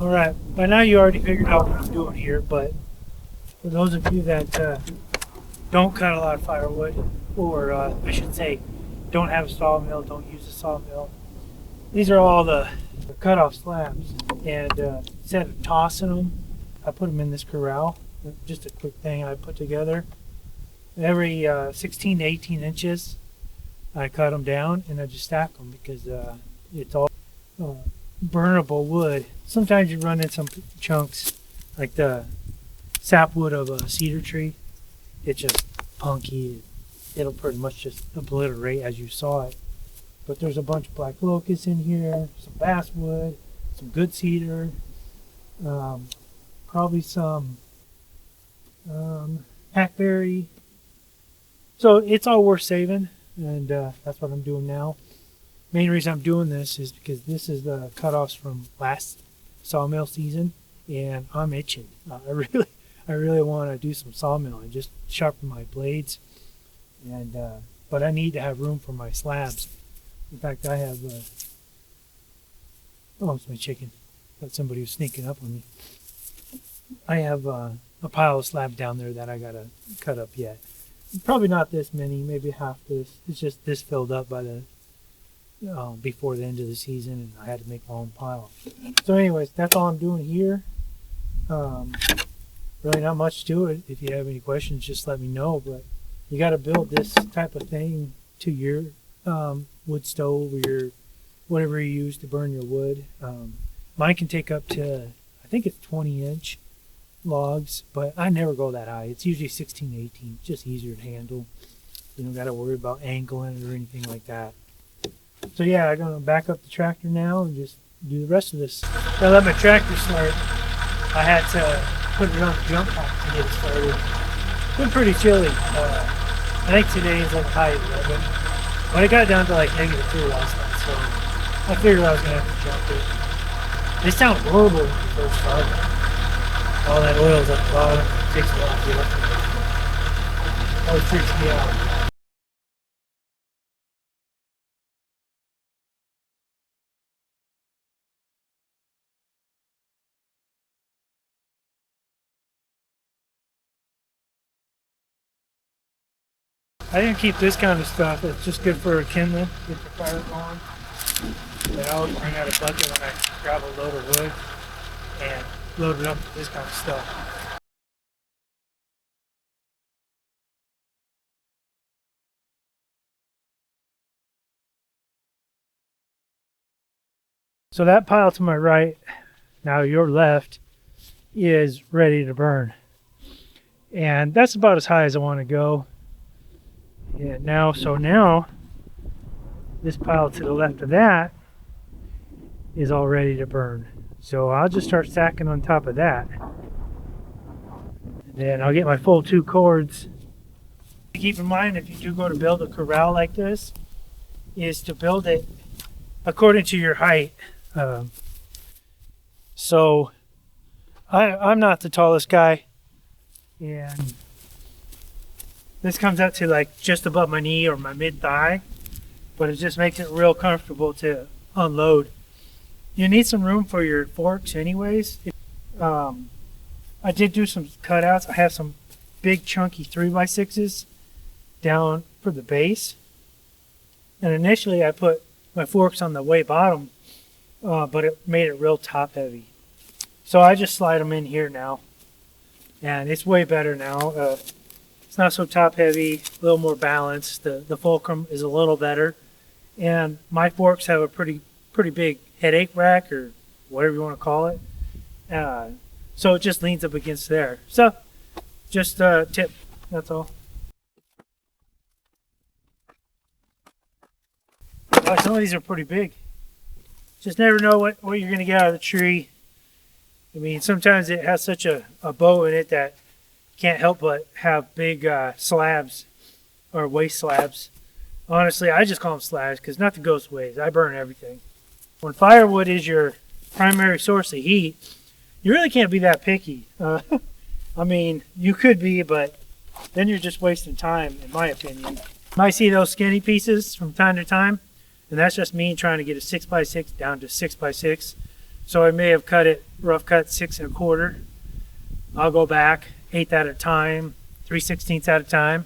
Alright, by now you already figured out what I'm doing here, but for those of you that don't cut a lot of firewood, or I should say don't have a sawmill, don't use a sawmill, these are all the cut-off slabs, and instead of tossing them, I put them in this corral. Just a quick thing I put together. Every 16 to 18 inches I cut them down and I just stack them because it's all burnable wood. Sometimes you run in some chunks like the sapwood of a cedar tree. It's just punky. It'll pretty much just obliterate as you saw it. But there's a bunch of black locust in here, some basswood, some good cedar, probably some hackberry. So it's all worth saving, and that's what I'm doing now. Main reason I'm doing this is because this is the cutoffs from last sawmill season, and I'm itching. I really want to do some sawmill and just sharpen my blades, and but I need to have room for my slabs. In fact, I have oh, it's my chicken. Thought somebody was sneaking up on me. I have a pile of slabs down there that I gotta cut up yet. Probably not this many, maybe half this. It's just this filled up by the before the end of the season, and I had to make my own pile. So anyways, that's all I'm doing here. Really not much to it. If you have any questions, just let me know. But you got to build this type of thing to your wood stove or your whatever you use to burn your wood. Mine can take up to, I think it's 20-inch logs, but I never go that high. It's usually 16 to 18. It's just easier to handle. You don't got to worry about angling it or anything like that. So yeah, I'm going to back up the tractor now and just do the rest of this. I let my tractor start. I had to put it on the jump pack to get it started. It's been pretty chilly. I think today is like high 11. But it got down to like -2 last night, so I figured I was going to have to jump it. They sound horrible when you first start. All that oil's at the bottom. It takes a while to get up there. Always freaks me out. I didn't keep this kind of stuff. It's just good for kindling, get the fire going. But I always bring out a bucket when I grab a load of wood and load it up with this kind of stuff. So that pile to my right, now your left, is ready to burn. And that's about as high as I want to go. Yeah, now this pile to the left of that is all ready to burn. So I'll just start stacking on top of that. And then I'll get my full 2 cords. Keep in mind, if you do go to build a corral like this, is to build it according to your height. So I'm not the tallest guy, and this comes out to like just above my knee or my mid-thigh, but it just makes it real comfortable to unload. You need some room for your forks anyways. I did do some cutouts. I have some big chunky 3x6s down for the base. And initially I put my forks on the way bottom, but it made it real top heavy. So I just slide them in here now. And it's way better now. It's not so top heavy, a little more balanced. The fulcrum is a little better. And my forks have a pretty big headache rack, or whatever you want to call it. So it just leans up against there. So just a tip, that's all. Some of these are pretty big. Just never know what you're going to get out of the tree. I mean, sometimes it has such a bow in it that can't help but have big slabs or waste slabs. Honestly, I just call them slabs because nothing goes waste. I burn everything. When firewood is your primary source of heat, you really can't be that picky. I mean, you could be, but then you're just wasting time, in my opinion. You might see those skinny pieces from time to time, and that's just me trying to get a 6x6 down to 6x6. So I may have cut it rough cut 6 1/4. I'll go back 1/8 at a time, 3/16 at a time,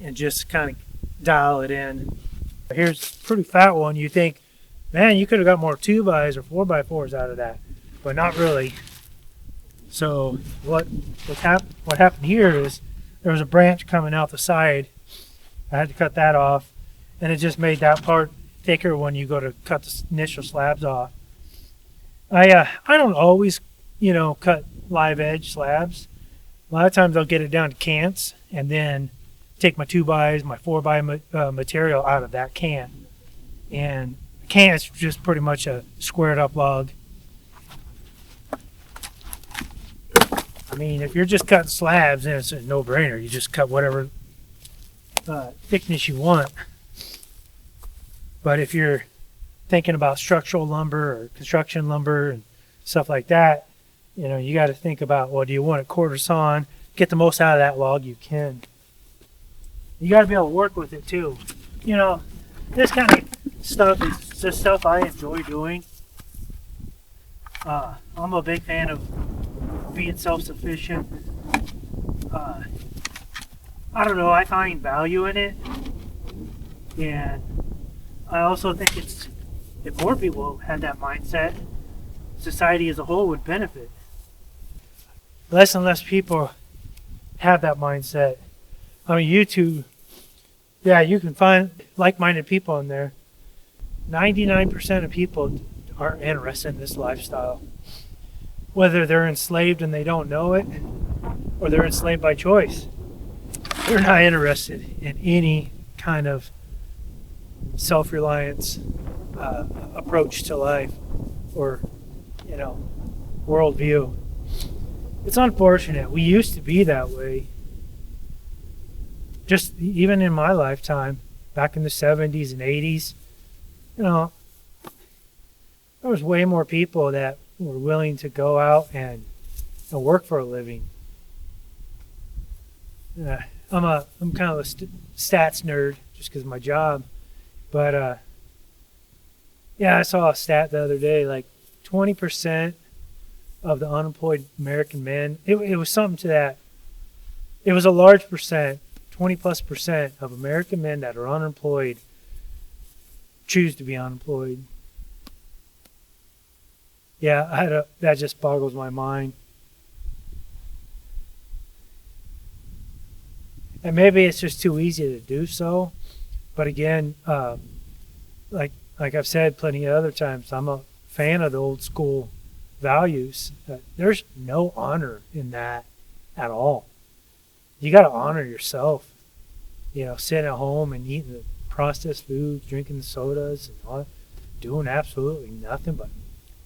and just kind of dial it in. Here's a pretty fat one. You think, man, you could have got more 2x or 4x4s out of that, but not really. So what happened here is there was a branch coming out the side. I had to cut that off, and it just made that part thicker when you go to cut the initial slabs off. I don't always, cut live edge slabs. A lot of times I'll get it down to cants and then take my 2x, my 4x material out of that can. And a can is just pretty much a squared up log. I mean, if you're just cutting slabs, then it's a no-brainer. You just cut whatever thickness you want. But if you're thinking about structural lumber or construction lumber and stuff like that, you got to think about, well, do you want it quarter sawn? Get the most out of that log you can. You got to be able to work with it too. This kind of stuff is just stuff I enjoy doing. I'm a big fan of being self-sufficient. I don't know, I find value in it. And I also think if more people had that mindset, society as a whole would benefit. Less and less people have that mindset. I mean, YouTube, yeah, you can find like-minded people in there. 99% of people aren't interested in this lifestyle. Whether they're enslaved and they don't know it, or they're enslaved by choice. They're not interested in any kind of self-reliance approach to life or, worldview. It's unfortunate. We used to be that way. Just even in my lifetime, back in the 70s and 80s, there was way more people that were willing to go out and work for a living. I'm kind of a stats nerd just because of my job. But, I saw a stat the other day, like 20% of the unemployed American men, it was something to that. It was a large percent, 20+% of American men that are unemployed choose to be unemployed. Yeah, that just boggles my mind. And maybe it's just too easy to do so. But again, like I've said plenty of other times, I'm a fan of the old school values. There's no honor in that at all. You got to honor yourself. Sitting at home and eating the processed foods, drinking the sodas, and all, doing absolutely nothing but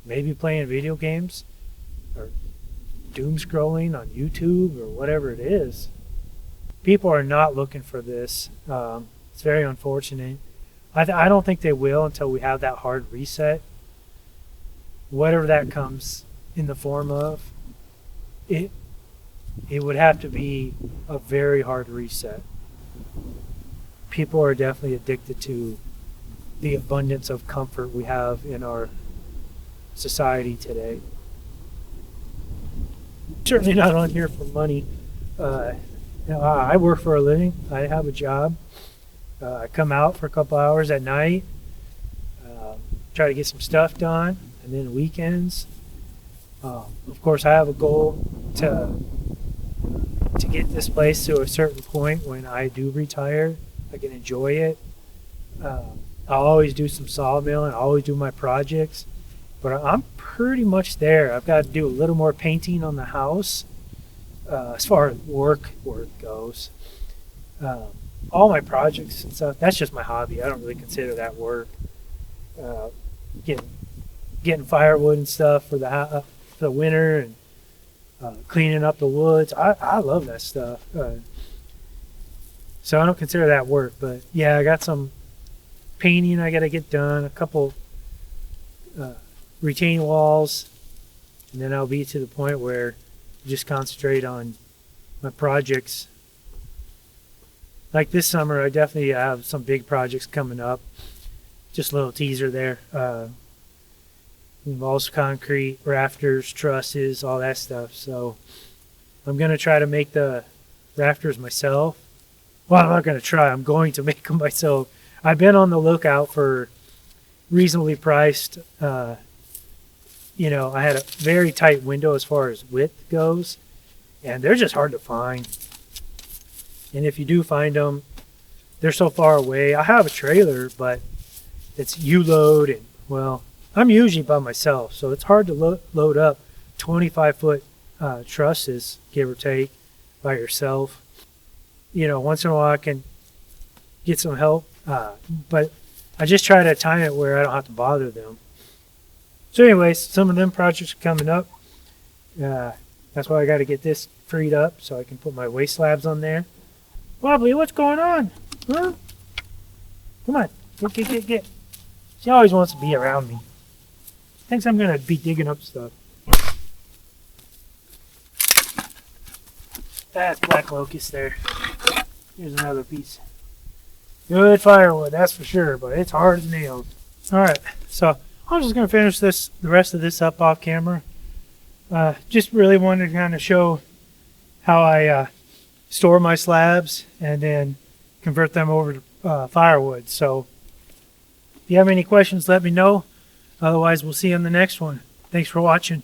maybe playing video games or doom scrolling on YouTube or whatever it is. People are not looking for this. It's very unfortunate. I don't think they will until we have that hard reset. Whatever that comes in the form of, it would have to be a very hard reset. People are definitely addicted to the abundance of comfort we have in our society today. Certainly not on here for money. I work for a living. I have a job. I come out for a couple hours at night, try to get some stuff done, and then weekends. Of course, I have a goal to get this place to a certain point when I do retire. I can enjoy it. I'll always do some sawmill and I always do my projects, but I'm pretty much there. I've got to do a little more painting on the house. As far as work goes, all my projects and stuff, that's just my hobby. I don't really consider that work. Getting firewood and stuff for the winter and cleaning up the woods. I love that stuff. So I don't consider that work. But yeah, I got some painting I got to get done, a couple retaining walls, and then I'll be to the point where just concentrate on my projects. Like this summer, I definitely have some big projects coming up. Just a little teaser there. involves concrete, rafters, trusses, all that stuff. So I'm going to try to make the rafters myself. Well, I'm not going to try. I'm going to make them myself. I've been on the lookout for reasonably priced. You know, I had a very tight window as far as width goes, and they're just hard to find. And if you do find them, they're so far away. I have a trailer, but it's U-load, and well, I'm usually by myself, so it's hard to load up 25-foot trusses, give or take, by yourself. You know, once in a while I can get some help, but I just try to time it where I don't have to bother them. So anyways, some of them projects are coming up. That's why I got to get this freed up so I can put my waste slabs on there. Wobbly, what's going on? Huh? Come on, get. She always wants to be around me. Thinks I'm going to be digging up stuff. That's black locust there. Here's another piece. Good firewood, that's for sure, but it's hard as nails. Alright, so I'm just going to finish the rest of this up off camera. Just really wanted to kind of show how I store my slabs and then convert them over to firewood. So if you have any questions, let me know. Otherwise, we'll see you on the next one. Thanks for watching.